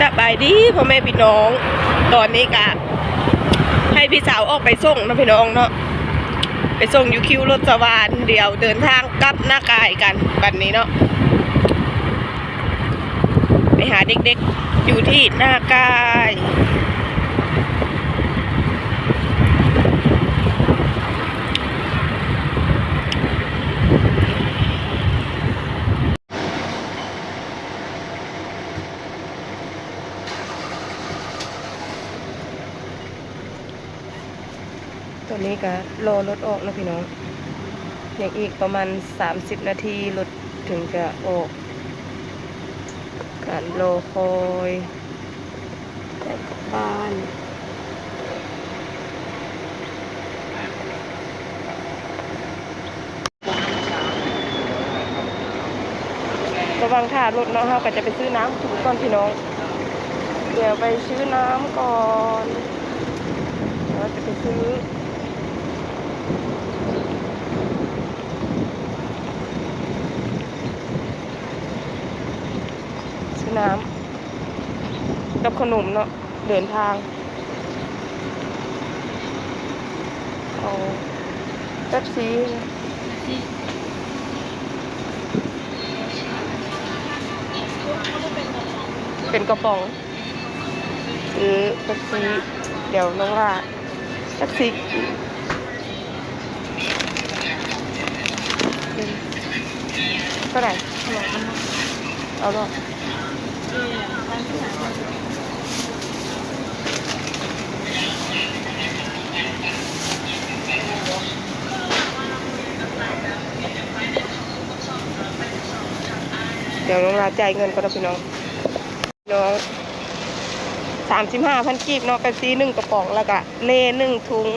สบายดีพ่อแม่พี่น้องตอนนี้กะให้พี่สาวออกไปส่งนะพี่น้องเนาะไปส่งอยู่คิวรถสวรรค์เดี๋ยวเดินทางกลับหน้ากายกันบัดนี้เนาะไปหาเด็กๆอยู่ที่หน้ากายตอนนี้ก็รอรถออกนะพี่น้องอย่างอีกประมาณ30นาทีรถถึงจะออกการรอคอยแต่บ้านระวังท่ารถเนาะเฮาก็จะไปซื้อน้ำถูกก่อนพี่น้องเดี๋ยวไปซื้อน้ำก่อนเราจะไปซื้อน้ำกับขนมเนาะเดินทางเอาแป๊บซี่เป็นกระป๋องซื้อแป๊บซี่เดี๋ยวน้องว่าแป๊บซี่เท่าไหร่เอาเนาะเดี๋ยวน้องลาจ่ายเงินก็ได้พี่น้อง35,000กีบเนาะเป็นซี1กระป๋องแล้วก็เล1ถุง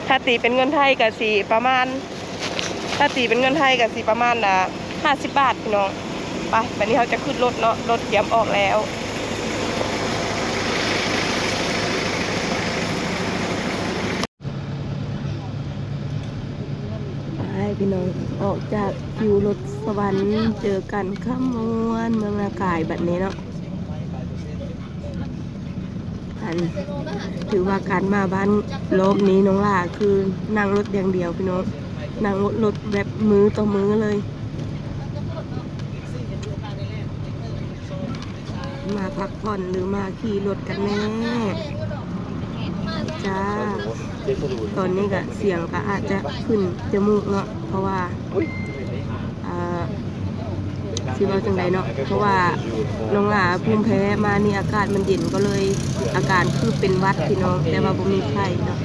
ถ้าตีเป็นเงินไทยก็สีประมาณ50 บาทพี่น้องไปวันนี้เขาจะขึ้นรถเนาะรถเตรียมออกแล้วพี่น้องออกจากคิวรถสวรรค์เจอกันข้ามวนเมืองนากายแบบนี้เนาะถือว่าการมาบ้านรอบนี้น้องล่าคือนั่งรถอย่างเดียวพี่น้องนั่งรถแบบมือต่อมือเลยมาพักผ่อนหรือมาขี่รถกันแน่จ้าตอนนี้ก็เสียงก็อาจจะขึ้นจมูกเนาะเพราะว่าที่เราจังใดเนาะเพราะว่าน้องหลาภูมิแพ้มานี่อากาศมันเย็นก็เลยอาการคือเป็นวัดพี่น้องแต่ว่าบ่มีไข้เนาะ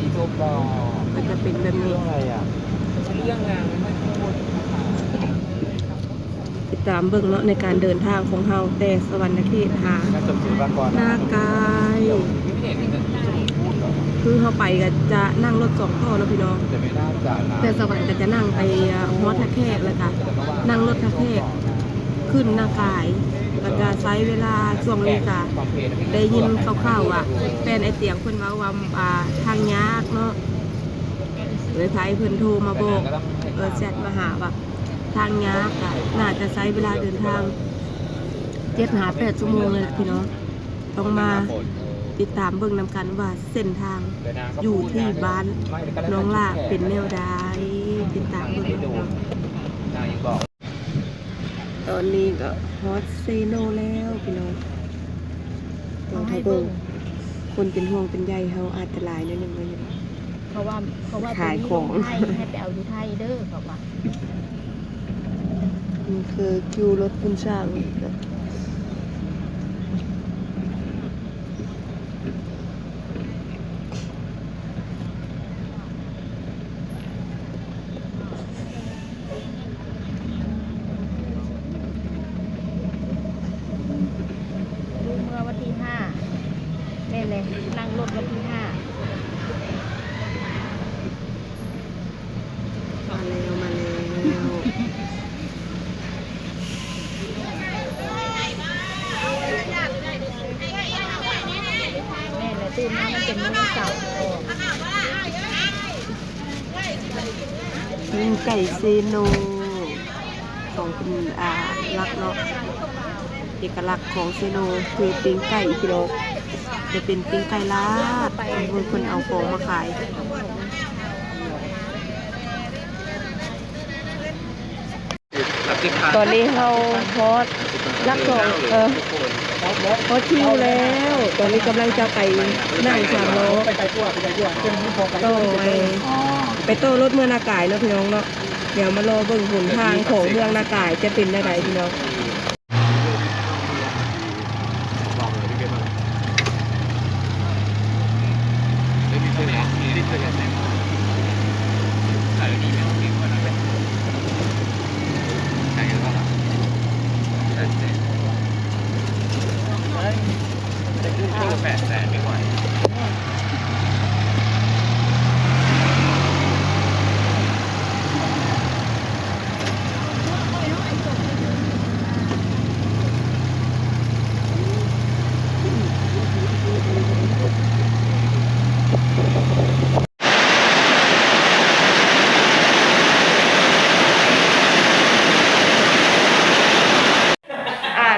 ก็จะเป็นแบบนี้ติดตามเบิ่งเนาะในการเดินทางของเฮาแต่สวรรค์เขตหาหน้ากายคือเฮาไปก็จะนั่งรถ2ต่อแล้วพี่น้องแต่สวรรค์ก็จะนั่งไปฮอดท่าแขกแล้วค่ะนั่งรถท่าแขกขึ้นหน้ากายแล้วก็ใช้เวลาช่วงนี้ค่ะได้ยินคร่าวๆแฟนไอเตียงเพิ่นว่าทางยากเนาะเลยไผเพิ่นโทรมาบอกแชทมาหาว่าทางยากค่ะน่าจะใช้เวลาเดินทาง7-8 ชั่วโมงเลยพี่น้องต้องมาติดตามเบิ่งนำกันว่าเส้นทางอยู่ที่บ้านน้องล่าเป็นแนวใดติดตามเบิ่งตอนนี้ก็ฮอตเซโนแล้วพี่น้องต้องให้เบิ่งคนเป็นห่วงเป็นใยเฮาอาจจะหลายนิดนึงเลยเพราะว่าขายของให้ไปเอาอยู่ไทยเด้อบอกว่านี่คือคิวรถคุณช่างวันที่5แม่เลยนั่งรถวันที่5มาแล้วแม่เลยตื่นมามันเป็นมื้อเสาร์กินไก่เซโนของคุณรักเนาะ อกลักษณ์ของเซโนคือปิ้งไก่พี่น้องจะเป็นปิ้งไก่ลาดคนเอาของมาขายตอนนี้เราฮอตรักของฮอตคิวแล้วตอนนี้กำลังจะไปนั่งสามล้อไปโต้รถเมืองนากายเนาะพี่น้องเนาะเดี๋ยวมารอเบิ่งหนทางของเมืองนากายจะเป็นได้ไหนพี่น้อง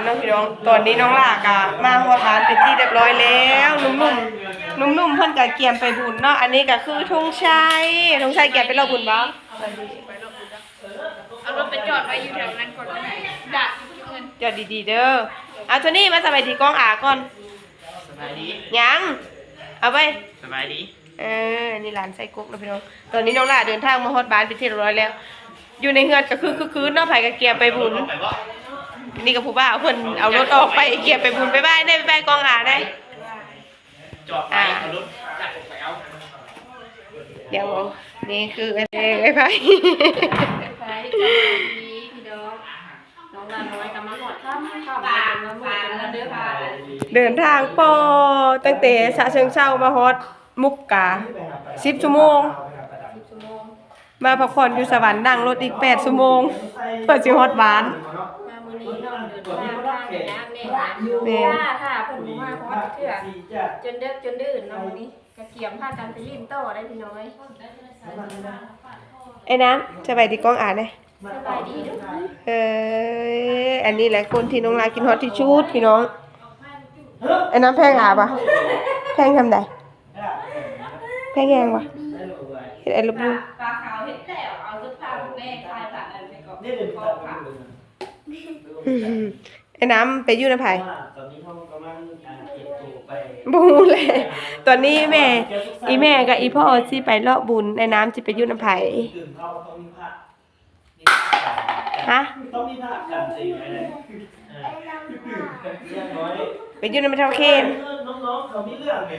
น้องพี่น้องตอนนี้น้องหลากะมาหัวร้านเป็นที่เรียบร้อยแล้วนุ่มๆเพิ่นกะเกียมไปบุญเนาะอันนี้ก็คือธงชัยเกียมไปรอบบุญบ่เอารถไปจอดไว้อยู่แถวนั้นก่อนก็ได้ดักเงินจอดดีๆเด้อเอาตัวนี้มาสบายดีกล้องอาก่อนสบายดียังเอาไปสบายดีนี่ร้านไส้กุ๊กนะพี่น้องตอนนี้น้องหลาเดินทางมาฮอดบ้านเป็นที่เรียบร้อยแล้วอยู่ในเฮือนก็คือเนาะไผกะเกียมไปบุญนี่กับผู้บ่าวเพิ่นเอารถออกไปเกียบไปบุญไปบ้านได้ไปกองหาได้จอดไปเอารถจับไปเอาเดี๋ยวนี่คือไอ้ไผน้องลาน้อยกับมาหอดข้ามมาหมดกันแล้วเดินทางปอตั้งแต่ฉะเชิงเทรามาฮอดมุกกา10 ชั่วโมงมาพักผ่อนอยู่สวรรค์นั่งรถอีก8 ชั่วโมงเพื่อสิฮอดบ้านแม่ค่ะเพิ่นมาฮอดเทื่อจนดึกจนดื่นเนาะมื้อนี้กระเกียมพากันไปลิ้นโตได้พี่น้อยไอ้นั้นสบายดีกล้องอ่านเด้สบายดีเด้ออันนี้แหละคนที่น้องลากินฮอตที่ชุดพี่น้องไอ้น้ำแพงอ่ะปะแพงทำไดแพงแงปะเห็ดไอ้ลูกลูกปลาขาวเห็ดแล้วเอาสุดท้ายแม่คลายตัดอันไปก่อนนี่เป็นปลาขาวไอ้น้ำไปอยู่ในไผ่ตอนนี้เขากำลังเก็บตัวไปบูเลยตอนนี้แม่กับอีพ่อสิไปเลาะบุญไอ้น้ำสิไปอยู่ในไผ่ฮะต้องมีผ้ากันสิไงไปอยู่ในมะเทาเคนน้องๆเขามีเรื่องเลย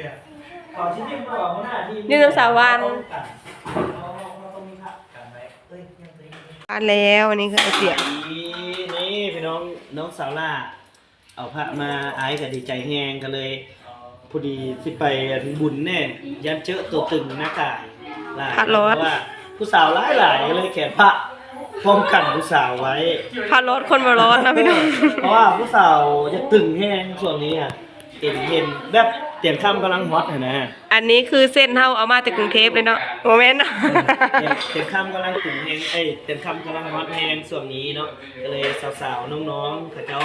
ขอชิ้นที่มาบอกเขาหน้าที่นี่น้องสาววันแล้วอันนี้คือไอเสียนี่พี่น้องสาวล่าเอาพระมาไอ้กับดีใจแฮงกันเลยพอดีที่ไปบุญแน่ยันเจอตัวตึงหน้ากายว่าผู้สาวหลายเลยแขนพระป้องกันผู้สาวไว้พารถคนบารถนะพี่น้องเพราะว่าผู้สาวจะตึงแห้งส่วนนี้อ่ะเห็นแบบเตรียมข้ามกำลังฮอตนะอันนี้คือเส้นเท่าเอามาจากกรุงเทพเลยเนาะโมเมนต์เตรียมข้ามกำลังตึงแห้งเตรียมข้ามกำลังฮอตแห้งส่วนนี้เนาะก็เลยสาวๆน้องๆเขา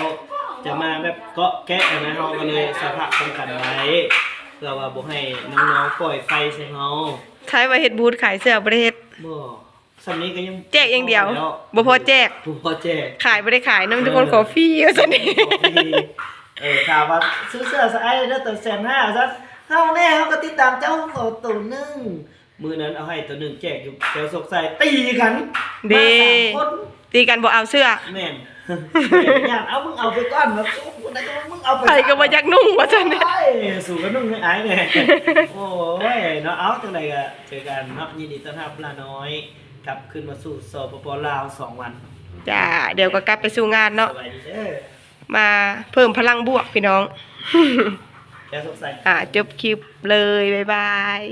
จะมาแบบเกาะแกะนะเขาก็เลยสภาพป้องกันไว้เพื่อว่าบ่ให้น้องๆปล่อยไฟใส่เขาใช้ไว้เฮ็ดบูธขายเสื้อประเทศสัมนี้ก็ยังแจกอย่างเดียวบ่พอแจกขายไม่ได้ขายน้ำทุกคนขอฟรีสันนี้ข่าวว่าซื้อเสื้อสายแล้วตัว150,000ซะเท่าแน่เขาก็ติดตามเจ้าของตัวหนึ่งมือนั้นเอาให้ตัวหนึ่งแจกอยู่แถวศกใส่ตีกันดีตีกันบอกเอาเสื้อแม่นอยากเอามึงเอาไปก้อนแบบมึงเอาไปใครก็มายักนุ่งว่าจันเนี่ยสู่กันนุ่งให้ไอ้เนี่ยโอ้ยเนาะเอาจังไรก็เจอกันเนาะยินดีต้อนรับลาน้อยกลับขึ้นมาสู่สปป.ลาว2 วันจ้าเดี๋ยวก็กลับไปสู่งานเนาะมาเพิ่มพลังบวกพี่น้องแค่สงสัยจบคลิปเลยบ๊ายบาย